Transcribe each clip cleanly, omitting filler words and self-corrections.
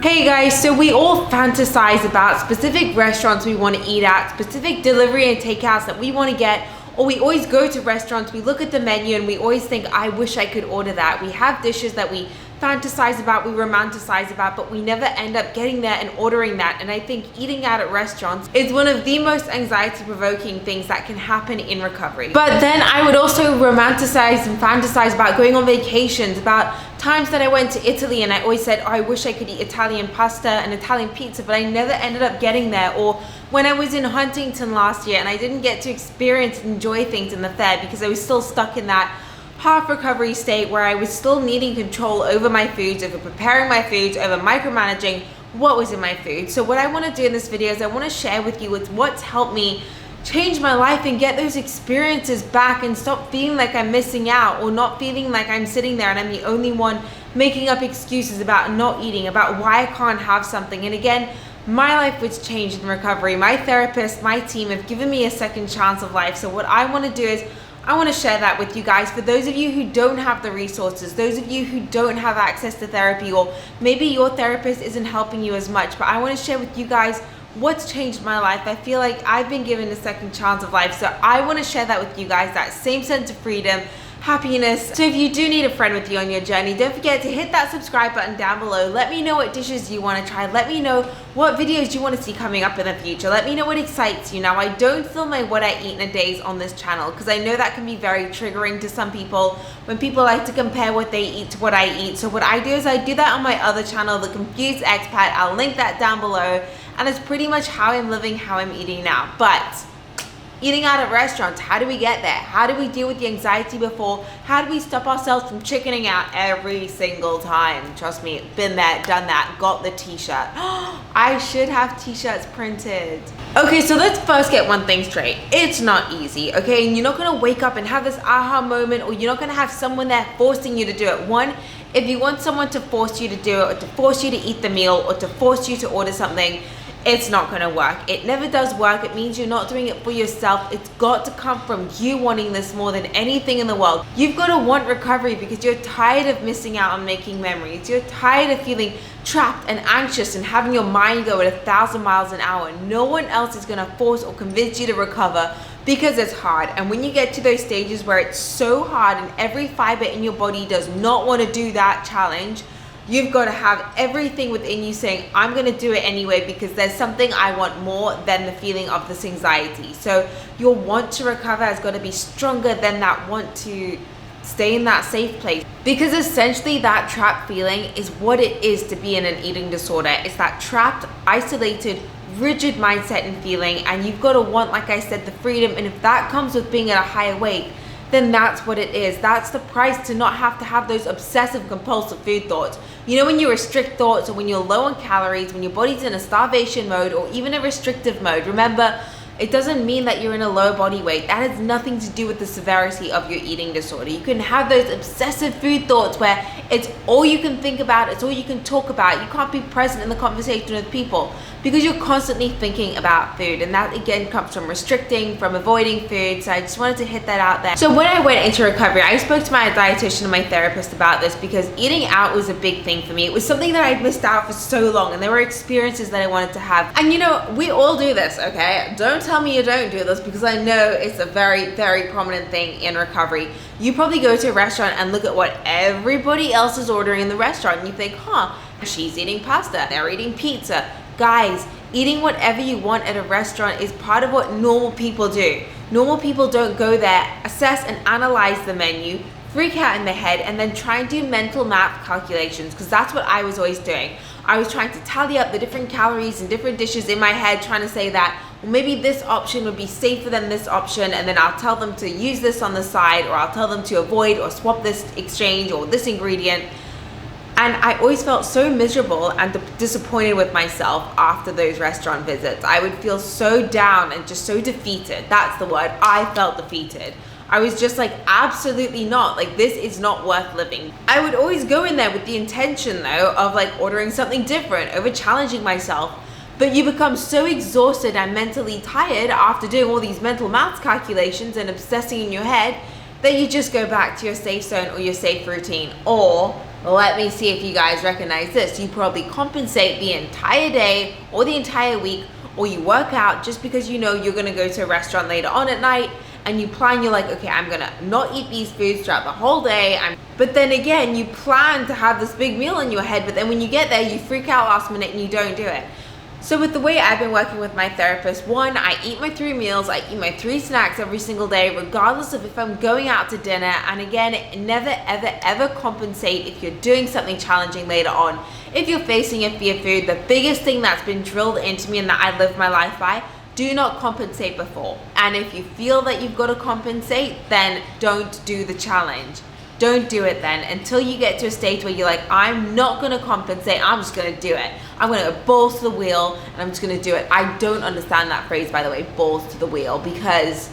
Hey guys, so we all fantasize about specific restaurants we want to eat at, specific delivery and takeouts that we want to get, or we always go to restaurants, we look at the menu and we always think, I wish I could order that. We have dishes that we fantasize about, we romanticize about, but we never end up getting there and ordering that. And I think eating out at restaurants is one of the most anxiety provoking things that can happen in recovery. But then I would also romanticize and fantasize about going on vacations, about times that I went to Italy and I always said, oh, I wish I could eat Italian pasta and Italian pizza, but I never ended up getting there. Or when I was in Huntington last year and I didn't get to experience and enjoy things in the fair because I was still stuck in that half recovery state where I was still needing control over my foods, over preparing my foods, over micromanaging what was in my food. So what I want to do in this video is I want to share with you what's helped me change my life and get those experiences back and stop feeling like I'm missing out, or not feeling like I'm sitting there and I'm the only one making up excuses about not eating, about why I can't have something. And again, my life was changed in recovery. My therapist, my team have given me a second chance of life. So what I want to do is I want to share that with you guys. For those of you who don't have the resources, those of you who don't have access to therapy, or maybe your therapist isn't helping you as much, but I want to share with you guys what's changed my life. I feel like I've been given a second chance of life, so I want to share that with you guys, that same sense of freedom, happiness. So if you do need a friend with you on your journey, don't forget to hit that subscribe button down below. Let me know what dishes you want to try. Let me know what videos you want to see coming up in the future. Let me know what excites you. Now, I don't film my what I eat in a days on this channel because I know that can be very triggering to some people when people like to compare what they eat to what I eat. So what I do is I do that on my other channel, The Confused Expat. I'll link that down below, and it's pretty much how I'm living, how I'm eating now. But eating out at restaurants, how do we get there? How do we deal with the anxiety before? How do we stop ourselves from chickening out every single time? Trust me, been there, done that, got the t-shirt. I should have t-shirts printed. Okay, so let's first get one thing straight. It's not easy, okay? And you're not gonna wake up and have this aha moment, or you're not gonna have someone there forcing you to do it. One, if you want someone to force you to do it, or to force you to eat the meal, or to force you to order something, it's not going to work. It never does work. It means you're not doing it for yourself. It's got to come from you wanting this more than anything in the world. You've got to want recovery because you're tired of missing out on making memories. You're tired of feeling trapped and anxious and having your mind go at 1,000 miles an hour. No one else is going to force or convince you to recover because it's hard. And when you get to those stages where it's so hard and every fiber in your body does not want to do that challenge, you've got to have everything within you saying, I'm going to do it anyway because there's something I want more than the feeling of this anxiety. So your want to recover has got to be stronger than that want to stay in that safe place. Because essentially that trapped feeling is what it is to be in an eating disorder. It's that trapped, isolated, rigid mindset and feeling. And you've got to want, like I said, the freedom. And if that comes with being at a higher weight, then that's what it is. That's the price to not have to have those obsessive compulsive food thoughts. You know, when you restrict thoughts, or when you're low on calories, when your body's in a starvation mode or even a restrictive mode, remember, it doesn't mean that you're in a low body weight. That has nothing to do with the severity of your eating disorder. You can have those obsessive food thoughts where it's all you can think about, it's all you can talk about. You can't be present in the conversation with people because you're constantly thinking about food. And that again comes from restricting, from avoiding food. So I just wanted to hit that out there. So when I went into recovery, I spoke to my dietitian and my therapist about this because eating out was a big thing for me. It was something that I'd missed out for so long, and there were experiences that I wanted to have. And you know, we all do this, okay? Don't tell me you don't do this because I know it's a very, very prominent thing in recovery. You probably go to a restaurant and look at what everybody else is ordering in the restaurant and you think, she's eating pasta, they're eating pizza. Guys, eating whatever you want at a restaurant is part of what normal people do. Normal people don't go there, assess and analyze the menu, freak out in their head, and then try and do mental math calculations, because that's what I was always doing. I was trying to tally up the different calories and different dishes in my head, trying to say that, well, maybe this option would be safer than this option, and then I'll tell them to use this on the side, or I'll tell them to avoid or swap this exchange or this ingredient. And I always felt so miserable and disappointed with myself after those restaurant visits. I would feel so down and just so defeated. That's the word. I felt defeated. I was just like, absolutely not. Like, this is not worth living. I would always go in there with the intention, though, of like ordering something different, over challenging myself. But you become so exhausted and mentally tired after doing all these mental maths calculations and obsessing in your head that you just go back to your safe zone or your safe routine. Or, let me see if you guys recognize this, you probably compensate the entire day or the entire week, or you work out just because you know you're gonna go to a restaurant later on at night, and you plan, you're like, okay, I'm gonna not eat these foods throughout the whole day. But then again, you plan to have this big meal in your head, but then when you get there, you freak out last minute and you don't do it. So with the way I've been working with my therapist, one, I eat my 3 meals, I eat my 3 snacks every single day, regardless of if I'm going out to dinner. And again, never, ever, ever compensate if you're doing something challenging later on. If you're facing a fear food, the biggest thing that's been drilled into me and that I live my life by, do not compensate before. And if you feel that you've got to compensate, then don't do the challenge. Don't do it then until you get to a stage where you're like, I'm not gonna compensate, I'm just gonna do it. I'm gonna go balls to the wheel and I'm just gonna do it. I don't understand that phrase, by the way, balls to the wheel, because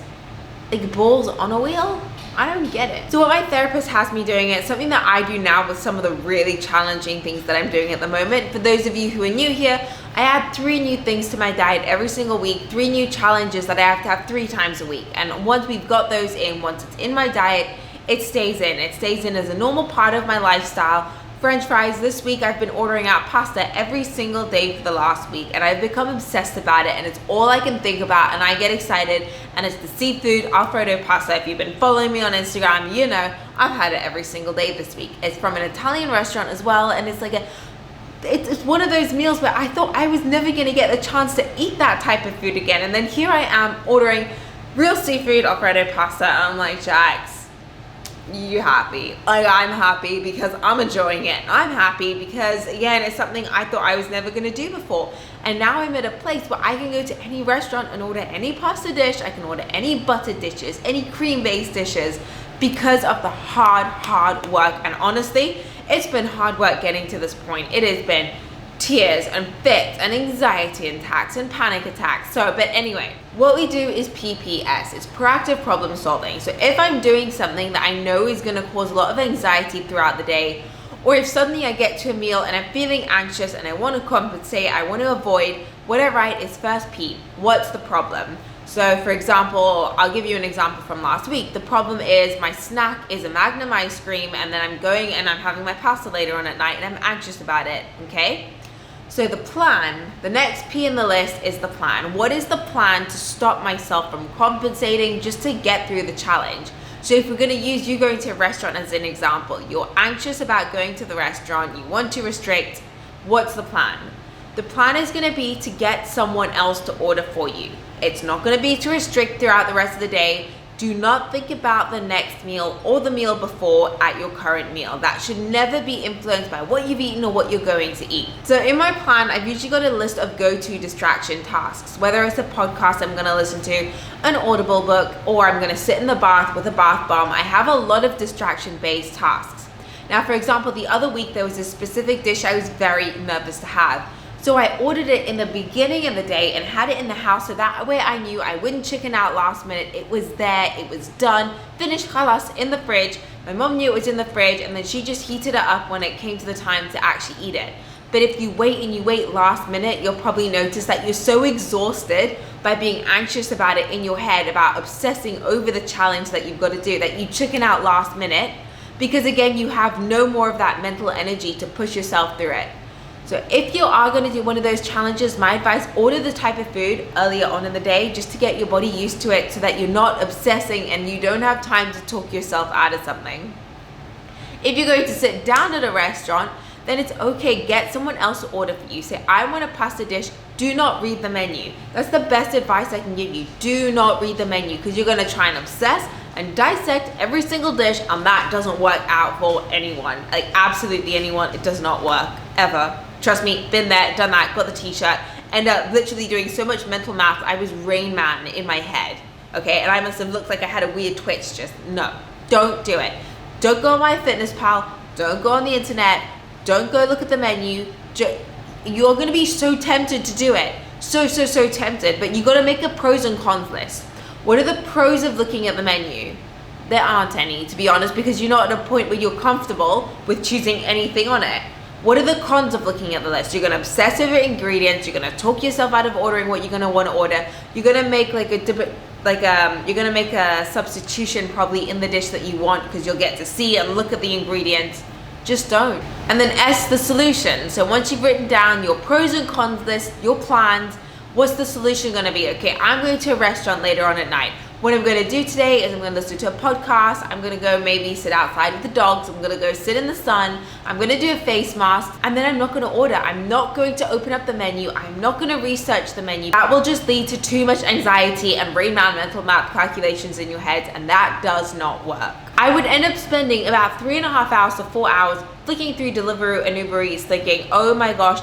like balls on a wheel? I don't get it. So what my therapist has me doing, it's something that I do now with some of the really challenging things that I'm doing at the moment. For those of you who are new here, I add 3 new things to my diet every single week, 3 new challenges that I have to have 3 times a week. And once we've got those in, once it's in my diet, it stays in. It stays in as a normal part of my lifestyle. French fries, this week I've been ordering out pasta every single day for the last week, and I've become obsessed about it, and it's all I can think about, and I get excited. And it's the seafood Alfredo pasta. If you've been following me on Instagram, you know I've had it every single day this week. It's from an Italian restaurant as well, and it's like it's one of those meals where I thought I was never gonna get the chance to eat that type of food again, and then here I am ordering real seafood Alfredo pasta, and I'm like, Jax, you happy? Like, I'm happy because I'm enjoying it. I'm happy because, again, it's something I thought I was never gonna do before. And now I'm at a place where I can go to any restaurant and order any pasta dish, I can order any butter dishes, any cream-based dishes, because of the hard work. And honestly, it's been hard work getting to this point. It has been tears and fits and anxiety attacks and panic attacks. But anyway, what we do is PPS. It's proactive problem solving. So if I'm doing something that I know is going to cause a lot of anxiety throughout the day, or if suddenly I get to a meal and I'm feeling anxious and I want to compensate, I want to avoid, what I write is first P. What's the problem? So for example, I'll give you an example from last week. The problem is my snack is a Magnum ice cream, and then I'm going and I'm having my pasta later on at night and I'm anxious about it, okay? So the plan, the next P in the list is the plan. What is the plan to stop myself from compensating just to get through the challenge? So if we're gonna use you going to a restaurant as an example, you're anxious about going to the restaurant, you want to restrict, what's the plan? The plan is gonna be to get someone else to order for you. It's not gonna be to restrict throughout the rest of the day. Do not think about the next meal or the meal before at your current meal. That should never be influenced by what you've eaten or what you're going to eat. So in my plan, I've usually got a list of go-to distraction tasks, whether it's a podcast I'm gonna listen to, an Audible book, or I'm gonna sit in the bath with a bath bomb. I have a lot of distraction-based tasks. Now, for example, the other week, there was a specific dish I was very nervous to have. So I ordered it in the beginning of the day and had it in the house, so that way I knew I wouldn't chicken out last minute. It was there, it was done, finished, khalas, in the fridge. My mom knew it was in the fridge, and then she just heated it up when it came to the time to actually eat it. But if you wait and you wait last minute, you'll probably notice that you're so exhausted by being anxious about it in your head, about obsessing over the challenge that you've got to do, that you chicken out last minute, because again, you have no more of that mental energy to push yourself through it. So if you are going to do one of those challenges, my advice, order the type of food earlier on in the day just to get your body used to it, so that you're not obsessing and you don't have time to talk yourself out of something. If you're going to sit down at a restaurant, then it's okay, get someone else to order for you. Say, I want a pasta dish, do not read the menu. That's the best advice I can give you. Do not read the menu, because you're going to try and obsess and dissect every single dish, and that doesn't work out for anyone. Like, absolutely anyone, it does not work, ever. Trust me, been there, done that, got the t-shirt, ended up literally doing so much mental math, I was Rain Man in my head, okay? And I must have looked like I had a weird twitch. Just, no, don't do it. Don't go on MyFitnessPal, don't go on the internet, don't go look at the menu. You're gonna be so tempted to do it. So tempted, but you gotta make a pros and cons list. What are the pros of looking at the menu? There aren't any, to be honest, because you're not at a point where you're comfortable with choosing anything on it. What are the cons of looking at the list? You're gonna obsess over ingredients. You're gonna talk yourself out of ordering what you're gonna want to order. You're gonna make like a you're gonna make a substitution probably in the dish that you want, because you'll get to see and look at the ingredients. Just don't. And then S, the solution. So once you've written down your pros and cons list, your plans, what's the solution gonna be? Okay, I'm going to a restaurant later on at night. What I'm going to do today is I'm going to listen to a podcast. I'm going to go maybe sit outside with the dogs. I'm going to go sit in the sun. I'm going to do a face mask, and then I'm not going to order. I'm not going to open up the menu. I'm not going to research the menu. That will just lead to too much anxiety and brain mental math calculations in your head, and that does not work. I would end up spending about 3.5 hours to 4 hours flicking through Deliveroo and Uber Eats thinking, oh my gosh,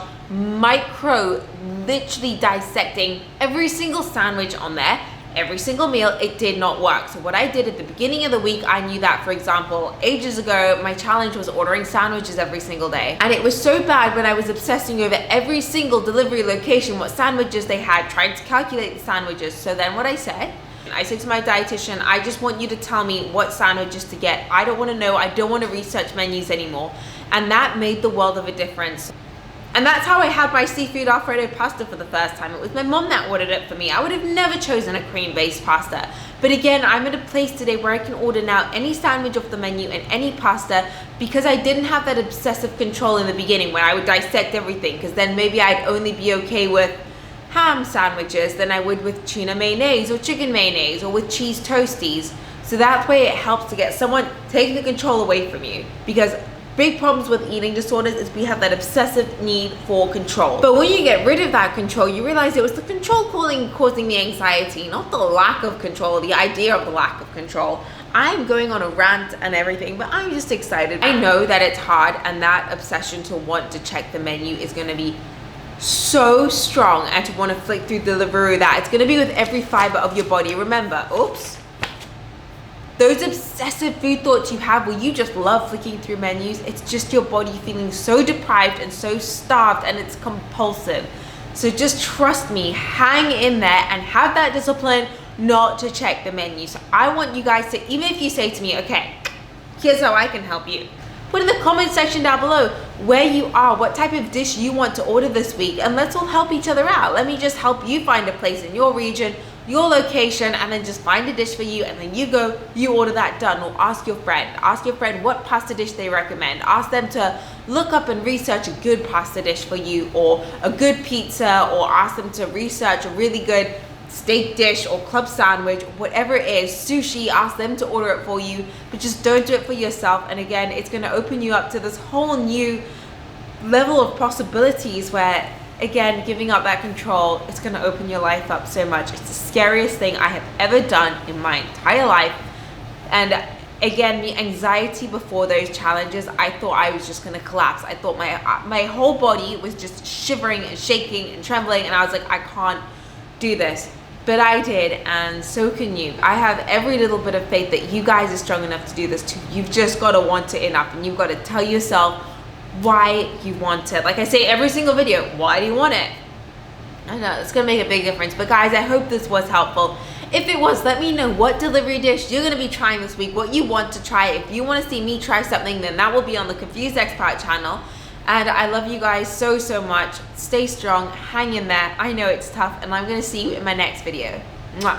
literally dissecting every single sandwich on there. Every single meal. It did not work. So what I did at the beginning of the week, I knew that, for example, ages ago, my challenge was ordering sandwiches every single day. And it was so bad when I was obsessing over every single delivery location, what sandwiches they had, trying to calculate the sandwiches. So then what I said to my dietitian, I just want you to tell me what sandwiches to get. I don't want to know. I don't want to research menus anymore. And that made the world of a difference. And that's how I had my seafood Alfredo pasta for the first time. It was my mom that ordered it for me. I would have never chosen a cream-based pasta. But again, I'm at a place today where I can order now any sandwich off the menu and any pasta, because I didn't have that obsessive control in the beginning when I would dissect everything, because then maybe I'd only be okay with ham sandwiches than I would with tuna mayonnaise or chicken mayonnaise or with cheese toasties. So that way it helps to get someone taking the control away from you, because big problems with eating disorders is we have that obsessive need for control. But when you get rid of that control, you realize it was the control causing the anxiety, not the lack of control, the idea of the lack of control. I'm going on a rant and everything, but I'm just excited. I know that it's hard, and that obsession to want to check the menu is going to be so strong, and to want to flick through Deliveroo, that it's going to be with every fiber of your body. Remember, those obsessive food thoughts you have where you just love flicking through menus, it's just your body feeling so deprived and so starved, and it's compulsive. So just trust me, hang in there and have that discipline not to check the menu. So I want you guys to, even if you say to me, okay, here's how I can help you. Put in the comment section down below where you are, what type of dish you want to order this week, and let's all help each other out. Let me just help you find a place in your region, your location, and then just find a dish for you, and then you go, you order that done. Or ask your friend what pasta dish they recommend. Ask them to look up and research a good pasta dish for you, or a good pizza, or ask them to research a really good steak dish or club sandwich, whatever it is, sushi. Ask them to order it for you, but just don't do it for yourself. And again, it's going to open you up to this whole new level of possibilities where, again, giving up that control, it's going to open your life up so much. It's the scariest thing I have ever done in my entire life. And again, the anxiety before those challenges, I thought I was just going to collapse. I thought my whole body was just shivering and shaking and trembling, and I was like, I can't do this. But I did, and so can you. I have every little bit of faith that you guys are strong enough to do this too. You've just got to want it enough, and you've got to tell yourself why you want it. Like I say every single video, why do you want it? I know it's gonna make a big difference. But guys, I hope this was helpful. If it was, let me know what delivery dish you're gonna be trying this week, what you want to try. If you want to see me try something, then that will be on the Confused Expat channel. And I love you guys so much. Stay strong, hang in there. I know it's tough, and I'm gonna see you in my next video. Mwah.